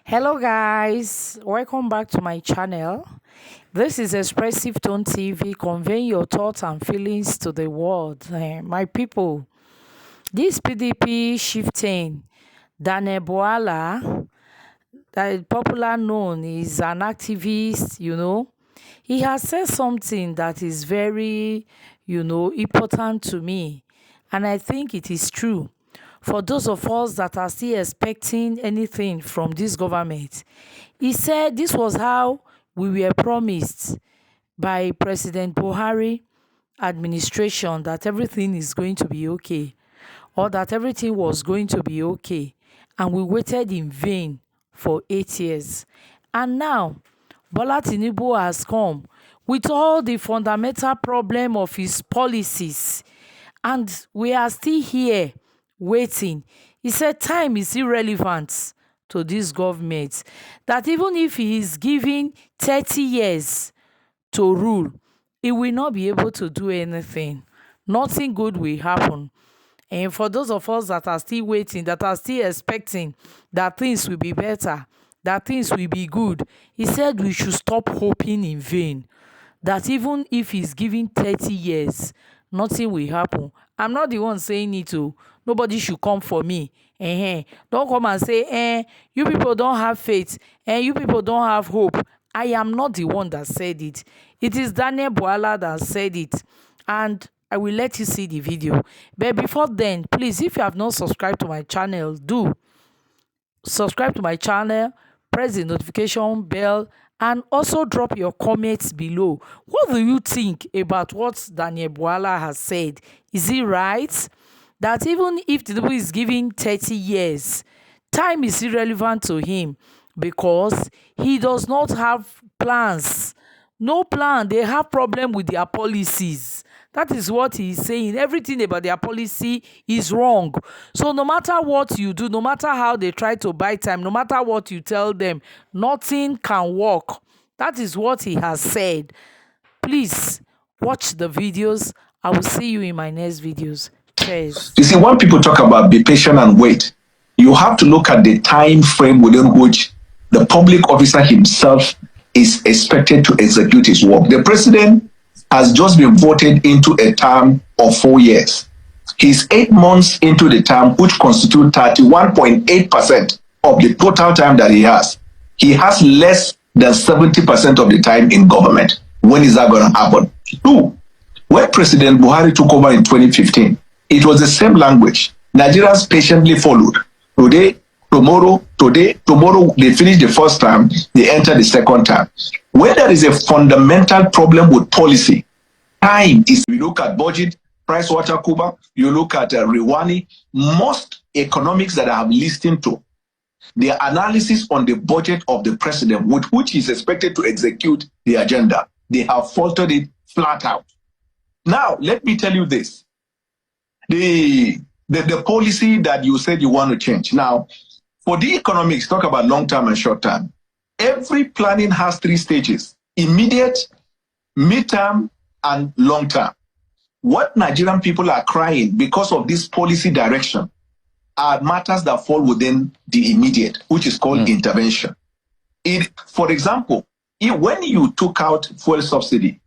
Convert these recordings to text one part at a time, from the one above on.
Hello, guys. Welcome back to my channel. This is Expressive Tone TV, conveying your thoughts and feelings to the world. My people, this PDP shifting, Daniel Bwala, that is popular known, is an activist, He has said something that is very, important to me. And I think it is true. For those of us that are still expecting anything from this government, he said this was how we were promised by President Buhari administration that everything is going to be okay, or that everything was going to be okay, and we waited in vain for 8 years. And now Bola Tinubu has come with all the fundamental problem of his policies, and we are still here waiting. He said time is irrelevant to this government, that even if he is given 30 years to rule, he will not be able to do anything. Nothing good will happen. And for those of us that are still waiting, that are still expecting that things will be better, that things will be good, he said we should stop hoping in vain. That even if he's given 30 years, nothing will happen. I'm not the one saying it. Nobody should come for me. Don't come and say, you people don't have faith, you people don't have hope. I am not the one that said it. It is Daniel Bwala that said it. And I will let you see the video. But before then, please, if you have not subscribed to my channel, do subscribe to my channel, press the notification bell, and also drop your comments below. What do you think about what Daniel Bwala has said? Is it right that even if Tinubu is giving 30 years, time is irrelevant to him because he does not have plans? No plan. They have problem with their policies. That is what he is saying. Everything about their policy is wrong. So no matter what you do, no matter how they try to buy time, no matter what you tell them, nothing can work. That is what he has said. Please watch the videos. I will see you in my next videos. Cheers. You see, when people talk about be patient and wait, you have to look at the time frame within which the public officer himself is expected to execute his work. The president has just been voted into a term of 4 years. He's 8 months into the term, which constitutes 31.8% of the total time that he has. He has less than 70% of the time in government. When is that going to happen? 2, when President Buhari took over in 2015, it was the same language. Nigerians patiently followed. Today, tomorrow, they finish the first term, they enter the second term. When there is a fundamental problem with policy, time is, we look at budget, price water Cuba, you look at Rwani, most economics that I have listened to, the analysis on the budget of the president, with which he is expected to execute the agenda, they have faltered it flat out. Now, let me tell you this. The policy that you said you want to change. Now, for the economics, talk about long term and short term. Every planning has 3 stages: immediate, mid-term, and long term. What Nigerian people are crying because of this policy direction are matters that fall within the immediate, which is called intervention. For example, when you took out fuel subsidy,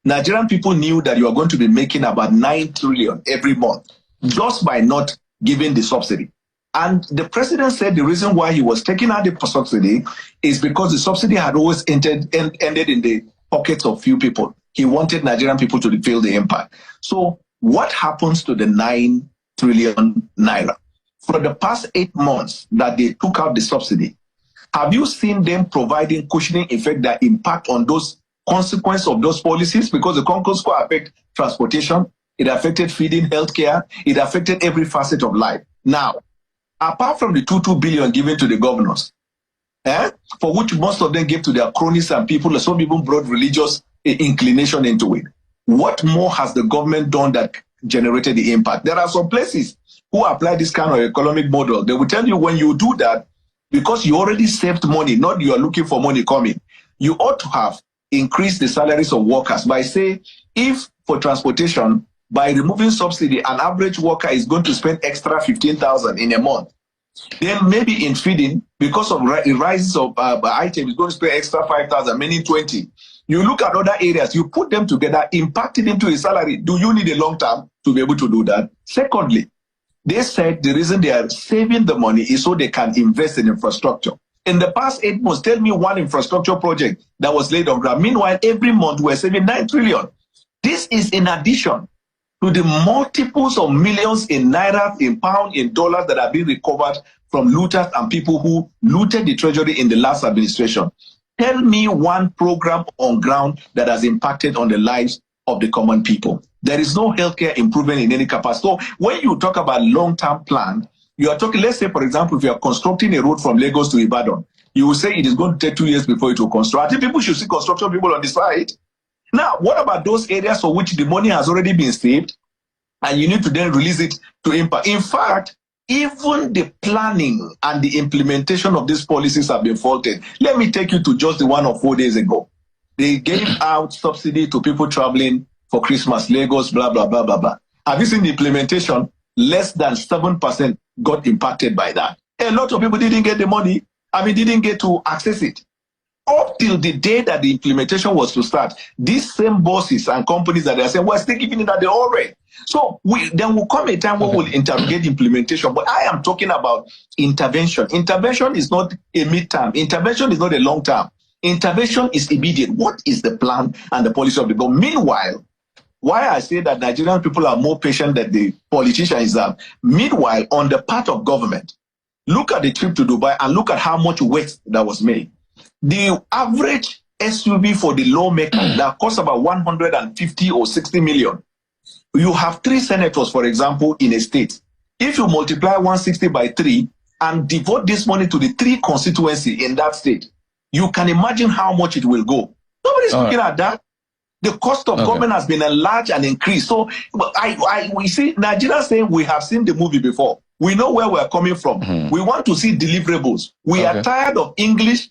Nigerian people knew that you are going to be making about 9 trillion every month just by not giving the subsidy. And the president said the reason why he was taking out the subsidy is because the subsidy had always ended in the pockets of few people. He wanted Nigerian people to feel the impact. So what happens to the 9 trillion naira? For the past 8 months that they took out the subsidy, have you seen them providing cushioning effect that impact on those consequences of those policies? Because the consequences affect transportation, it affected feeding, healthcare, it affected every facet of life. Now, apart from the 2 billion given to the governors, for which most of them gave to their cronies and people, some even brought religious inclination into it, what more has the government done that generated the impact? There are some places who apply this kind of economic model. They will tell you when you do that, because you already saved money, not you are looking for money coming, you ought to have increased the salaries of workers by, say, if for transportation, by removing subsidy, an average worker is going to spend extra 15,000 in a month. Then maybe in feeding, because of rises of items, going to spend extra 5,000, meaning 20. You look at other areas, you put them together, impact it into a salary. Do you need a long term to be able to do that? Secondly, they said the reason they are saving the money is so they can invest in infrastructure. In the past 8 months, tell me one infrastructure project that was laid on ground. Meanwhile, every month we're saving 9 trillion. This is in addition to the multiples of millions in naira, in pound, in dollars that have been recovered from looters and people who looted the treasury in the last administration. Tell me one program on ground that has impacted on the lives of the common people. There is no healthcare improvement in any capacity. So when you talk about long-term plan, you are talking, let's say, for example, if you are constructing a road from Lagos to Ibadan, you will say it is going to take 2 years before it will construct. I think people should see construction people on the side. Now, what about those areas for which the money has already been saved and you need to then release it to impact? In fact, even the planning and the implementation of these policies have been faulted. Let me take you to just the one of 4 days ago. They gave out subsidy to people traveling for Christmas, Lagos, blah, blah, blah, blah, blah. Have you seen the implementation? Less than 7% got impacted by that. A lot of people didn't get the money. Didn't get to access it. Up till the day that the implementation was to start, these same bosses and companies that are saying, we're still giving it at the already. So then will come a time when we'll interrogate implementation. But I am talking about intervention. Intervention is not a mid-term. Intervention is not a long-term. Intervention is immediate. What is the plan and the policy of the government? Meanwhile, why I say that Nigerian people are more patient than the politicians is that, meanwhile, on the part of government, look at the trip to Dubai and look at how much waste that was made. The average SUV for the lawmaker that costs about 150 or 60 million. You have 3 senators, for example, in a state. If you multiply 160 by 3 and devote this money to the 3 constituencies in that state, you can imagine how much it will go. Nobody's looking at that. The cost of government has been enlarged and increased. So we see Nigerians saying we have seen the movie before. We know where we're coming from. We want to see deliverables. We are tired of English